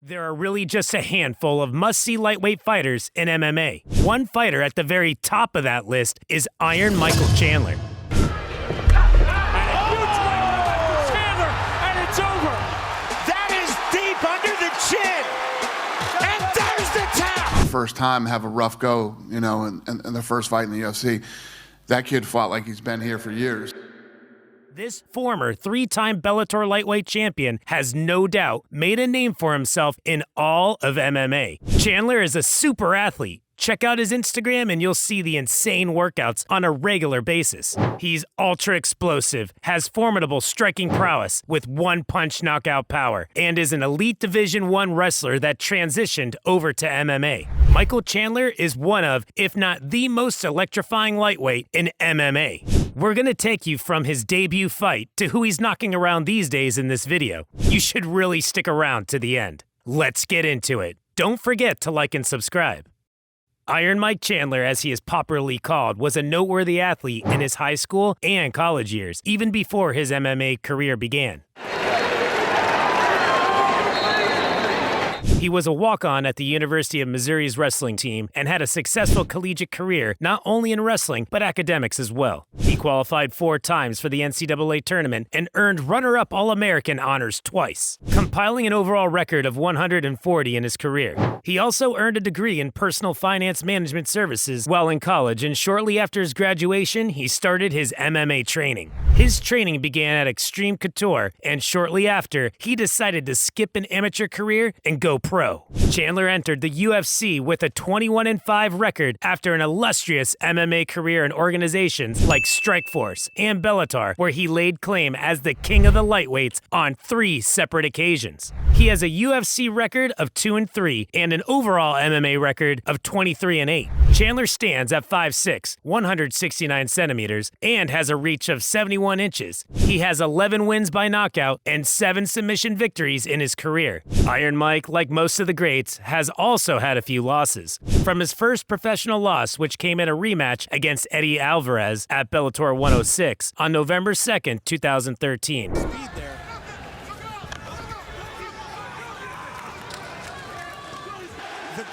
There are really just a handful of must-see lightweight fighters in MMA. One fighter at the very top of that list is Iron Michael Chandler. Chandler, and it's over. That is deep under the chin. And there's the tap. First time have a rough go, in the first fight in the UFC. That kid fought like he's been here for years. This former three-time Bellator Lightweight Champion has no doubt made a name for himself in all of MMA. Chandler is a super athlete. Check out his Instagram and you'll see the insane workouts on a regular basis. He's ultra explosive, has formidable striking prowess with one-punch knockout power, and is an elite Division I wrestler that transitioned over to MMA. Michael Chandler is one of, if not the most electrifying lightweight in MMA. We're gonna take you from his debut fight to who he's knocking around these days in this video. You should really stick around to the end. Let's get into it. Don't forget to like and subscribe. Iron Mike Chandler, as he is popularly called, was a noteworthy athlete in his high school and college years, even before his MMA career began. He was a walk-on at the University of Missouri's wrestling team and had a successful collegiate career not only in wrestling, but academics as well. He qualified 4 times for the NCAA tournament and earned runner-up All-American honors twice, compiling an overall record of 140 in his career. He also earned a degree in personal finance management services while in college, and shortly after his graduation, he started his MMA training. His training began at Extreme Couture, and shortly after, he decided to skip an amateur career and go pro. Chandler entered the UFC with a 21-5 record after an illustrious MMA career in organizations like Strikeforce and Bellator, where he laid claim as the king of the lightweights on 3 separate occasions. He has a UFC record of 2-3 and an overall MMA record of 23-8. Chandler stands at 5'6", 169 centimeters, and has a reach of 71 inches. He has 11 wins by knockout and 7 submission victories in his career. Iron Mike, like most of the greats, has also had a few losses. From his first professional loss, which came in a rematch against Eddie Alvarez at Bellator 106 on November 2nd, 2013. The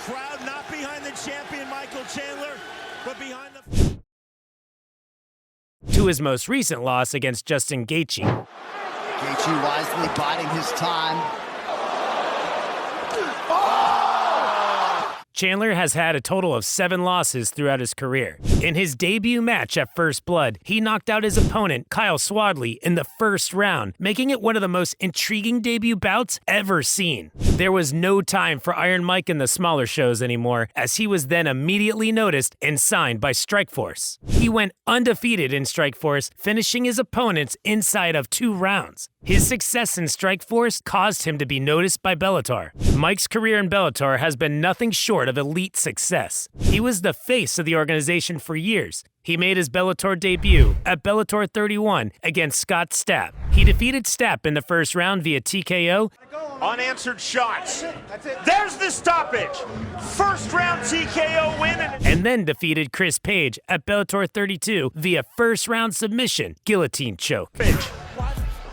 crowd not behind the champion Michael Chandler, but behind the... To his most recent loss against Justin Gaethje. Gaethje wisely biding his time. Chandler has had a total of 7 losses throughout his career. In his debut match at First Blood, he knocked out his opponent, Kyle Swadley, in the first round, making it one of the most intriguing debut bouts ever seen. There was no time for Iron Mike in the smaller shows anymore, as he was then immediately noticed and signed by Strikeforce. He went undefeated in Strikeforce, finishing his opponents inside of 2 rounds. His success in Strikeforce caused him to be noticed by Bellator. Mike's career in Bellator has been nothing short of elite success. He was the face of the organization for years. He made his Bellator debut at Bellator 31 against Scott Stapp. He defeated Stapp in the first round via TKO. Unanswered shots. There's the stoppage. First round TKO win. And then defeated Chris Page at Bellator 32 via first round submission, guillotine choke.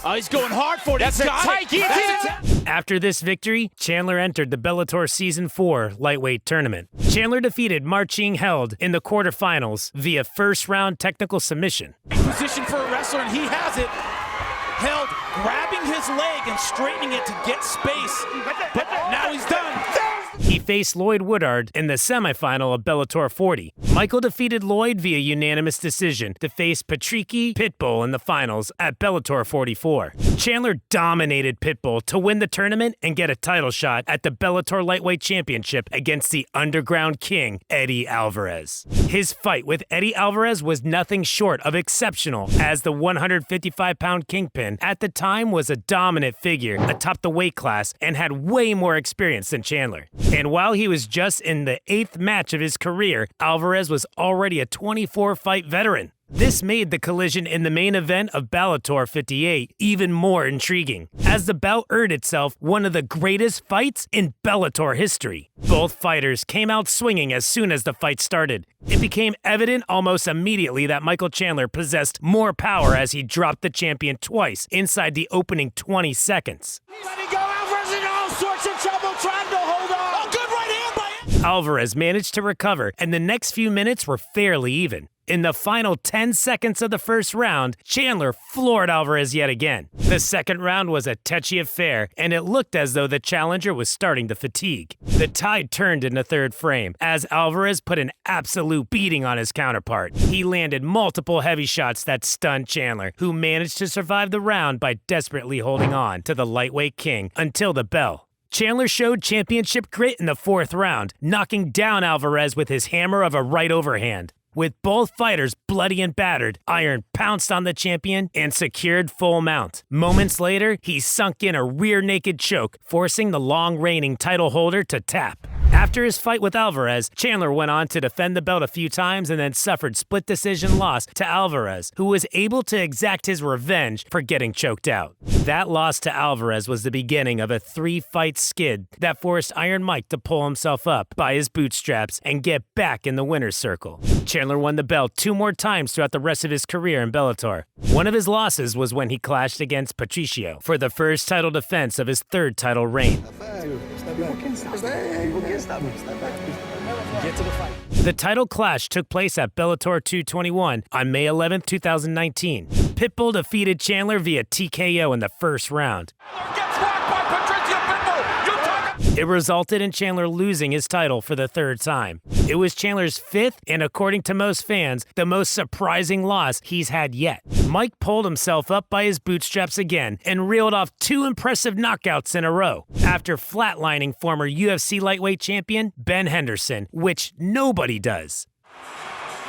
Oh, he's going hard for it. That's a tight guillotine. After this victory, Chandler entered the Bellator Season 4 lightweight tournament. Chandler defeated Marcin Held in the quarterfinals via first-round technical submission. Position for a wrestler, and he has it. Held grabbing his leg and straightening it to get space, but now he's done. He faced Lloyd Woodard in the semifinal of Bellator 40. Michael defeated Lloyd via unanimous decision to face Patricky Pitbull in the finals at Bellator 44. Chandler dominated Pitbull to win the tournament and get a title shot at the Bellator Lightweight Championship against the Underground King, Eddie Alvarez. His fight with Eddie Alvarez was nothing short of exceptional, as the 155-pound Kingpin at the time was a dominant figure atop the weight class and had way more experience than Chandler. And while he was just in the 8th match of his career, Alvarez was already a 24-fight veteran. This made the collision in the main event of Bellator 58 even more intriguing, as the bout earned itself one of the greatest fights in Bellator history. Both fighters came out swinging as soon as the fight started. It became evident almost immediately that Michael Chandler possessed more power as he dropped the champion twice inside the opening 20 seconds. Letting go, Alvarez in all sorts of trouble. Alvarez managed to recover, and the next few minutes were fairly even. In the final 10 seconds of the first round, Chandler floored Alvarez yet again. The second round was a touchy affair, and it looked as though the challenger was starting to fatigue. The tide turned in the third frame, as Alvarez put an absolute beating on his counterpart. He landed multiple heavy shots that stunned Chandler, who managed to survive the round by desperately holding on to the lightweight king until the bell. Chandler showed championship grit in the fourth round, knocking down Alvarez with his hammer of a right overhand. With both fighters bloody and battered, Iron pounced on the champion and secured full mount. Moments later, he sunk in a rear naked choke, forcing the long-reigning title holder to tap. After his fight with Alvarez, Chandler went on to defend the belt a few times and then suffered split decision loss to Alvarez, who was able to exact his revenge for getting choked out. That loss to Alvarez was the beginning of a 3-fight skid that forced Iron Mike to pull himself up by his bootstraps and get back in the winner's circle. Chandler won the belt 2 more times throughout the rest of his career in Bellator. One of his losses was when he clashed against Patricio for the first title defense of his 3rd title reign. Get to the fight. The title clash took place at Bellator 221 on May 11, 2019. Pitbull defeated Chandler via TKO in the first round. Gets rocked by Patricio Pitbull. You talk. It resulted in Chandler losing his title for the 3rd time. It was Chandler's 5th and, according to most fans, the most surprising loss he's had yet. Mike pulled himself up by his bootstraps again and reeled off 2 impressive knockouts in a row after flatlining former UFC lightweight champion Ben Henderson, which nobody does.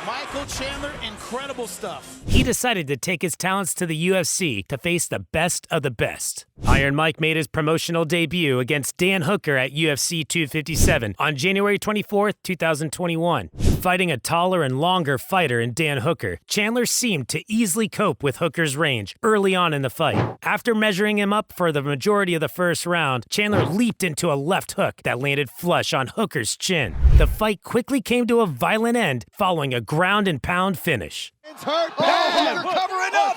Michael Chandler, incredible stuff. He decided to take his talents to the UFC to face the best of the best. Iron Mike made his promotional debut against Dan Hooker at UFC 257 on January 24, 2021. Fighting a taller and longer fighter in Dan Hooker, Chandler seemed to easily cope with Hooker's range early on in the fight. After measuring him up for the majority of the first round, Chandler leaped into a left hook that landed flush on Hooker's chin. The fight quickly came to a violent end following a ground and pound finish. It's hurt. Hooker covering up.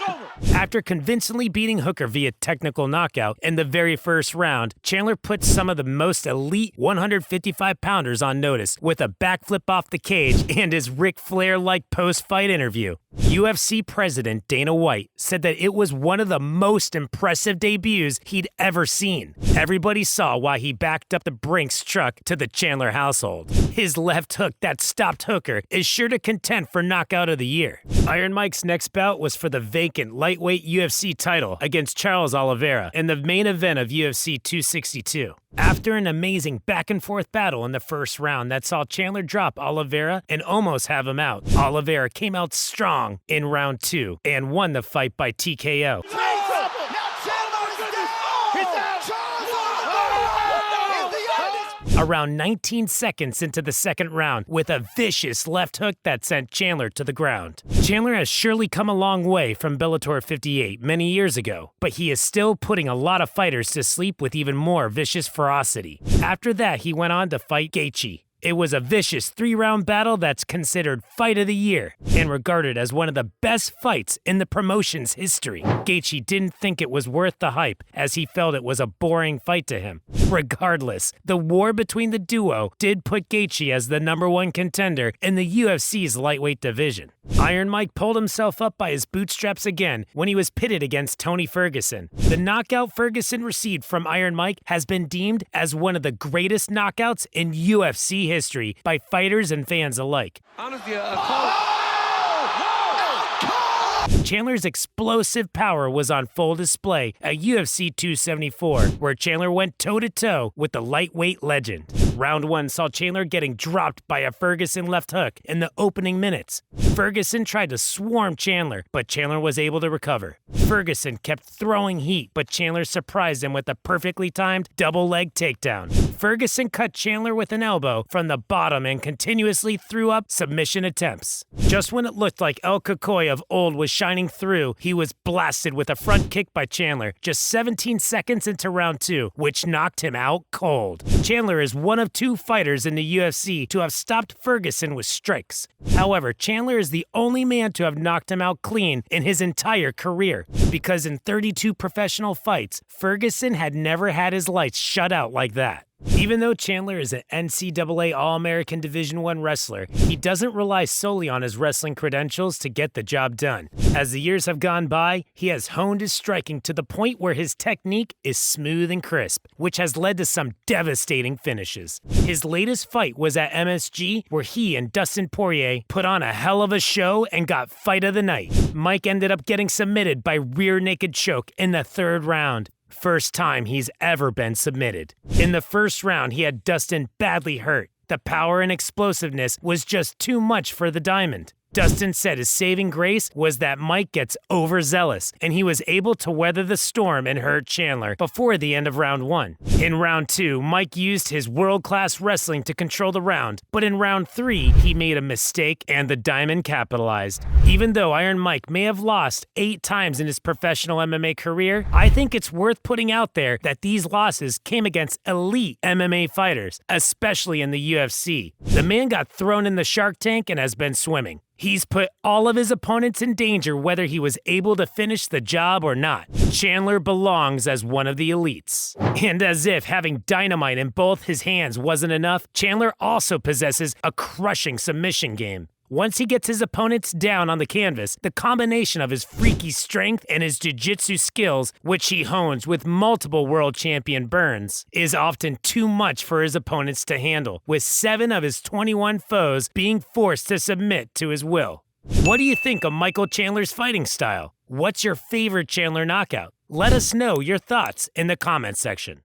After convincingly beating Hooker via technical knockout in the very first round, Chandler put some of the most elite 155-pounders on notice with a backflip off the cage and his Ric Flair-like post-fight interview. UFC president Dana White said that it was one of the most impressive debuts he'd ever seen. Everybody saw why he backed up the Brinks truck to the Chandler household. His left hook that stopped Hooker is sure to contend for Knockout of the Year. Iron Mike's next bout was for the vacant lightweight UFC title against Charles Oliveira in the main event of UFC 262. After an amazing back-and-forth battle in the first round that saw Chandler drop Oliveira and almost have him out, Oliveira came out strong in round 2 and won the fight by TKO. Around 19 seconds into the second round with a vicious left hook that sent Chandler to the ground. Chandler has surely come a long way from Bellator 58 many years ago, but he is still putting a lot of fighters to sleep with even more vicious ferocity. After that, he went on to fight Gaethje. It was a vicious 3-round battle that's considered Fight of the Year and regarded as one of the best fights in the promotion's history. Gaethje didn't think it was worth the hype as he felt it was a boring fight to him. Regardless, the war between the duo did put Gaethje as the #1 contender in the UFC's lightweight division. Iron Mike pulled himself up by his bootstraps again when he was pitted against Tony Ferguson. The knockout Ferguson received from Iron Mike has been deemed as one of the greatest knockouts in UFC history by fighters and fans alike. Honestly, Chandler's explosive power was on full display at UFC 274, where Chandler went toe-to-toe with the lightweight legend. Round 1 saw Chandler getting dropped by a Ferguson left hook in the opening minutes. Ferguson tried to swarm Chandler, but Chandler was able to recover. Ferguson kept throwing heat, but Chandler surprised him with a perfectly timed double-leg takedown. Ferguson cut Chandler with an elbow from the bottom and continuously threw up submission attempts. Just when it looked like El Cacoy of old was shining through, he was blasted with a front kick by Chandler just 17 seconds into round 2, which knocked him out cold. Chandler is one of 2 fighters in the UFC to have stopped Ferguson with strikes. However, Chandler is the only man to have knocked him out clean in his entire career, because in 32 professional fights, Ferguson had never had his lights shut out like that. Even though Chandler is an NCAA All-American Division I wrestler, he doesn't rely solely on his wrestling credentials to get the job done. As the years have gone by, he has honed his striking to the point where his technique is smooth and crisp, which has led to some devastating finishes. His latest fight was at MSG, where he and Dustin Poirier put on a hell of a show and got fight of the night. Mike ended up getting submitted by rear naked choke in the 3rd round. First time he's ever been submitted. In the 1st round, he had Dustin badly hurt. The power and explosiveness was just too much for the Diamond. Dustin said his saving grace was that Mike gets overzealous, and he was able to weather the storm and hurt Chandler before the end of round 1. In round 2, Mike used his world-class wrestling to control the round, but in round 3, he made a mistake and the Diamond capitalized. Even though Iron Mike may have lost 8 times in his professional MMA career, I think it's worth putting out there that these losses came against elite MMA fighters, especially in the UFC. The man got thrown in the Shark Tank and has been swimming. He's put all of his opponents in danger whether he was able to finish the job or not. Chandler belongs as one of the elites. And as if having dynamite in both his hands wasn't enough, Chandler also possesses a crushing submission game. Once he gets his opponents down on the canvas, the combination of his freaky strength and his jiu-jitsu skills, which he hones with multiple world champion burns, is often too much for his opponents to handle, with 7 of his 21 foes being forced to submit to his will. What do you think of Michael Chandler's fighting style? What's your favorite Chandler knockout? Let us know your thoughts in the comments section.